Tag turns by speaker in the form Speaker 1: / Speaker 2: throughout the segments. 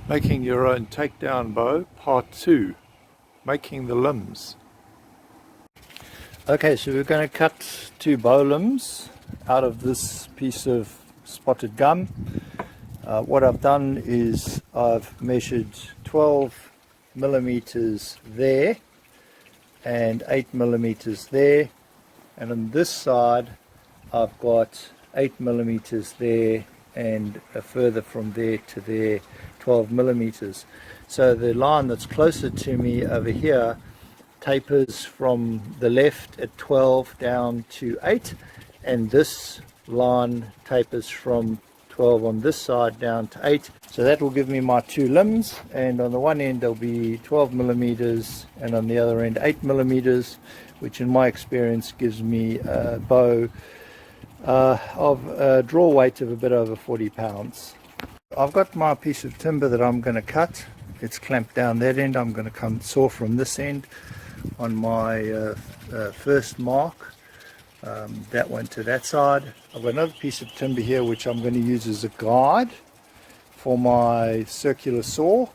Speaker 1: Making your own takedown bow, part 2, making the limbs. Okay, so we're going to cut 2 bow limbs out of this piece of spotted gum. What I've done is I've measured 12 millimeters there and 8 millimeters there, and on this side I've got 8 millimeters there and a further from there to there 12 millimeters. So the line that's closer to me over here tapers from the left at 12 down to 8, and this line tapers from 12 on this side down to 8. So that will give me my 2 limbs, and on the one end there'll be 12 millimeters and on the other end 8 millimeters, which in my experience gives me a bow of a draw weight of a bit over 40 pounds. I've got my piece of timber that I'm going to cut. It's clamped down that end. I'm going to come saw from this end on my first mark, that one to that side. I've got another piece of timber here which I'm going to use as a guide for my circular saw,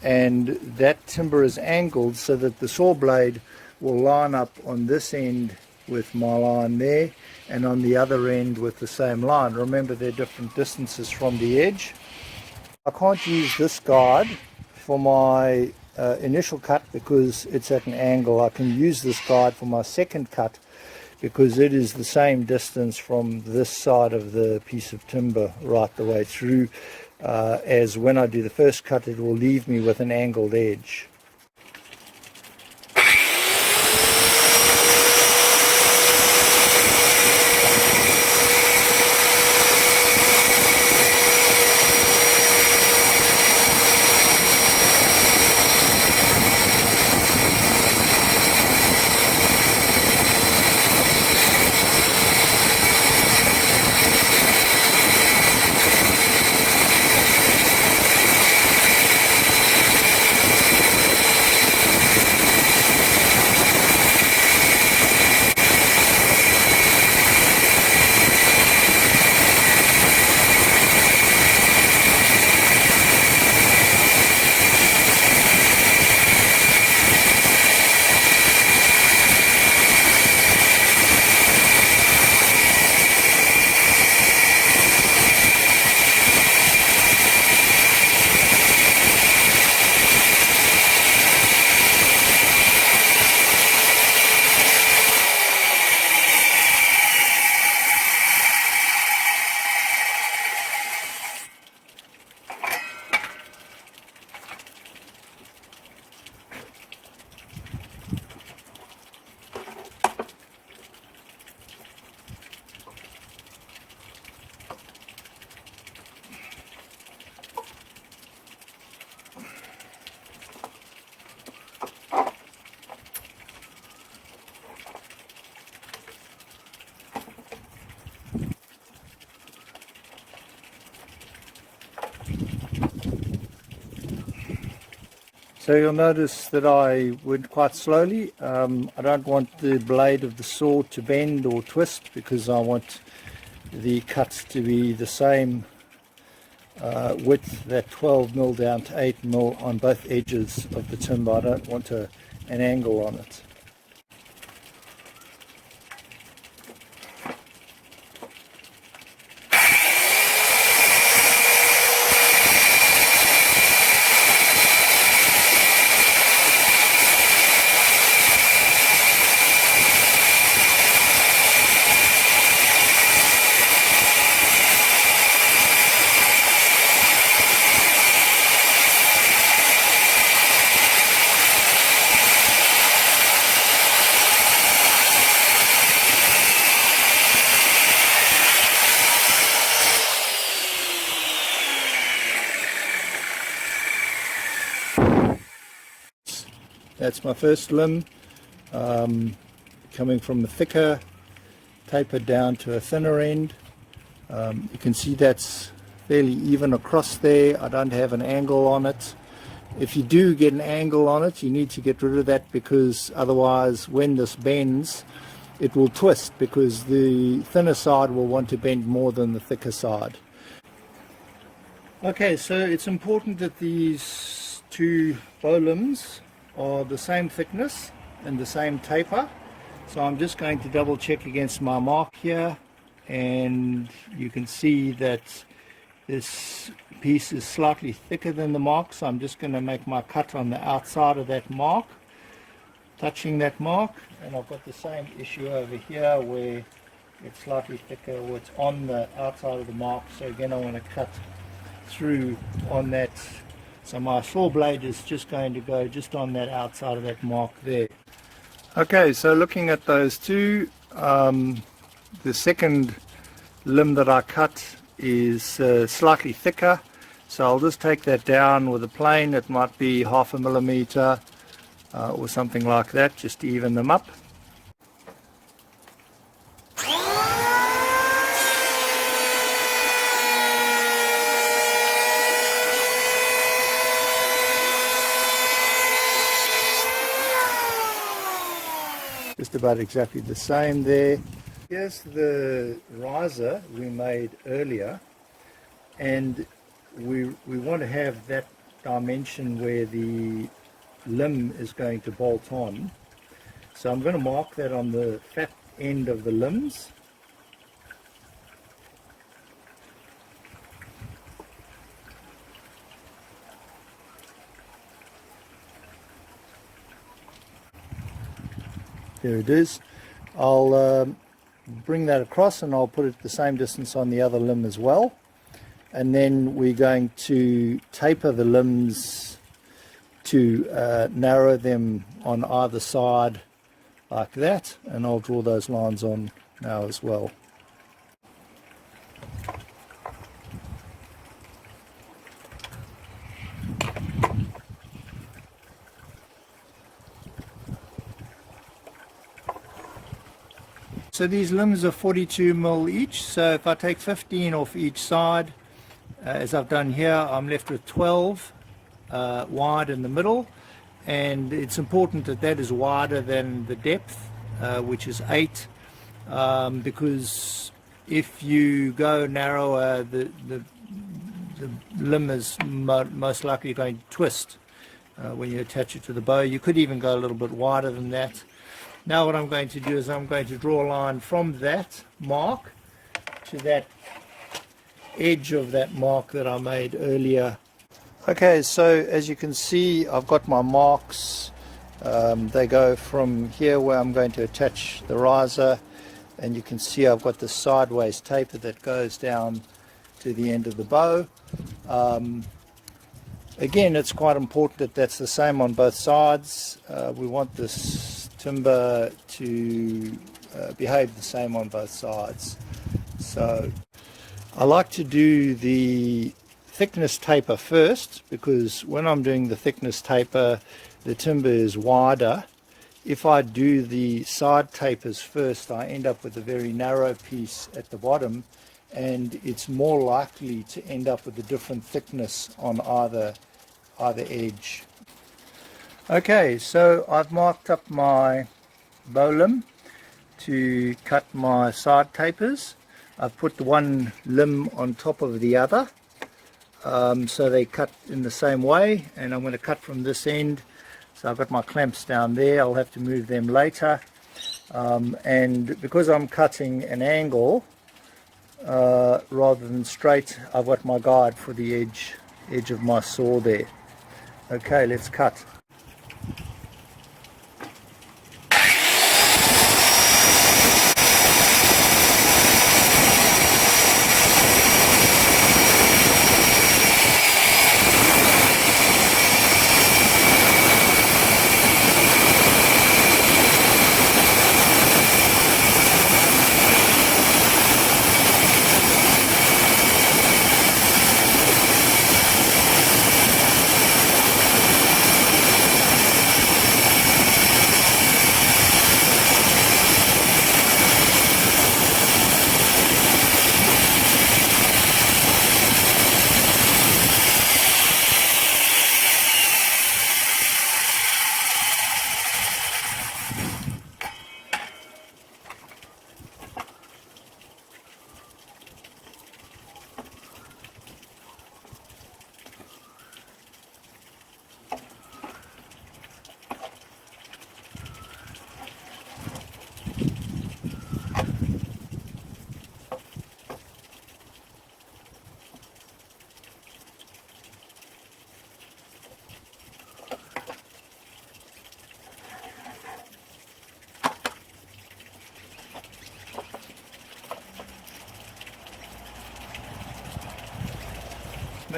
Speaker 1: and that timber is angled so that the saw blade will line up on this end with my line there, and on the other end with the same line. Remember, they're different distances from the edge. I can't use this guide for my initial cut because it's at an angle. I can use this guide for my second cut because it is the same distance from this side of the piece of timber right the way through, as when I do the first cut it will leave me with an angled edge. So you'll notice that I went quite slowly. I don't want the blade of the saw to bend or twist because I want the cuts to be the same width, that 12 mil down to 8 mil on both edges of the timber. I don't want an angle on it. That's my first limb, coming from the thicker, tapered down to a thinner end. You can see that's fairly even across there. I don't have an angle on it. If you do get an angle on it, you need to get rid of that, because otherwise when this bends it will twist, because the thinner side will want to bend more than the thicker side. Okay, so it's important that these two bow limbs are the same thickness and the same taper. So I'm just going to double check against my mark here, and you can see that this piece is slightly thicker than the mark, so I'm just going to make my cut on the outside of that mark, touching that mark. And I've got the same issue over here where it's slightly thicker, or it's on the outside of the mark. So again, I want to cut through on that. So my saw blade is just going to go just on that outside of that mark there. Okay, so looking at those two, the second limb that I cut is slightly thicker, so I'll just take that down with a plane. It might be 0.5 millimeter or something like that, just to even them up. Just about exactly the same there. Here's the riser we made earlier, and we want to have that dimension where the limb is going to bolt on. So I'm going to mark that on the fat end of the limbs. There it is. I'll bring that across and I'll put it the same distance on the other limb as well. And then we're going to taper the limbs to narrow them on either side like that. And I'll draw those lines on now as well. So these limbs are 42 mil each, so if I take 15 off each side, as I've done here, I'm left with 12 wide in the middle, and it's important that that is wider than the depth, which is 8, because if you go narrower, the limb is most likely going to twist when you attach it to the bow. You could even go a little bit wider than that. Now what I'm going to do is I'm going to draw a line from that mark to that edge of that mark that I made earlier. Okay, so as you can see, I've got my marks. They go from here where I'm going to attach the riser, and you can see I've got the sideways taper that goes down to the end of the bow. Again, it's quite important that that's the same on both sides. We want this timber to behave the same on both sides. So I like to do the thickness taper first, because when I'm doing the thickness taper, the timber is wider. If I do the side tapers first, I end up with a very narrow piece at the bottom, and it's more likely to end up with a different thickness on either edge. Okay, so I've marked up my bow limb to cut my side tapers. I've put the one limb on top of the other, so they cut in the same way, and I'm going to cut from this end. So I've got my clamps down there. I'll have to move them later, and because I'm cutting an angle rather than straight, I've got my guide for the edge of my saw there. Okay, let's cut.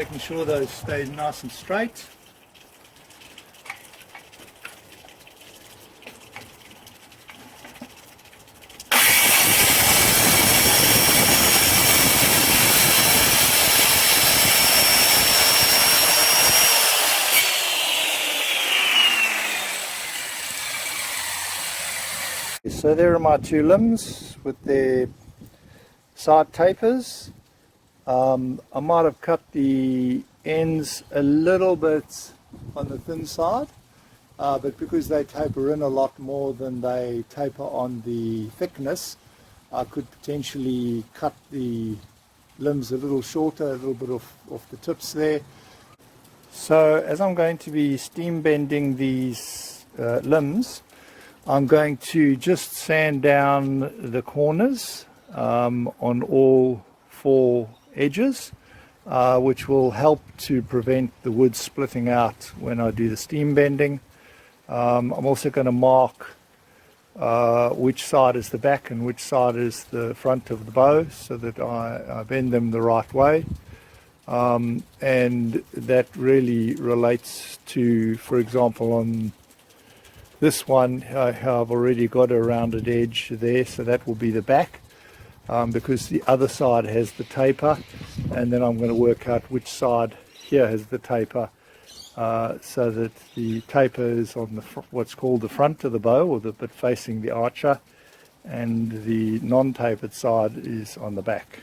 Speaker 1: making sure those stay nice and straight. So there are my two limbs with their side tapers. I might have cut the ends a little bit on the thin side, but because they taper in a lot more than they taper on the thickness, I could potentially cut the limbs a little shorter, a little bit off the tips there. So as I'm going to be steam bending these limbs, I'm going to just sand down the corners on all four edges, which will help to prevent the wood splitting out when I do the steam bending. I'm also going to mark which side is the back and which side is the front of the bow, so that I bend them the right way. And that really relates to, for example, on this one, I've already got a rounded edge there, so that will be the back, because the other side has the taper, and then I'm going to work out which side here has the taper, so that the taper is on the what's called the front of the bow, or the bit facing the archer, and the non-tapered side is on the back.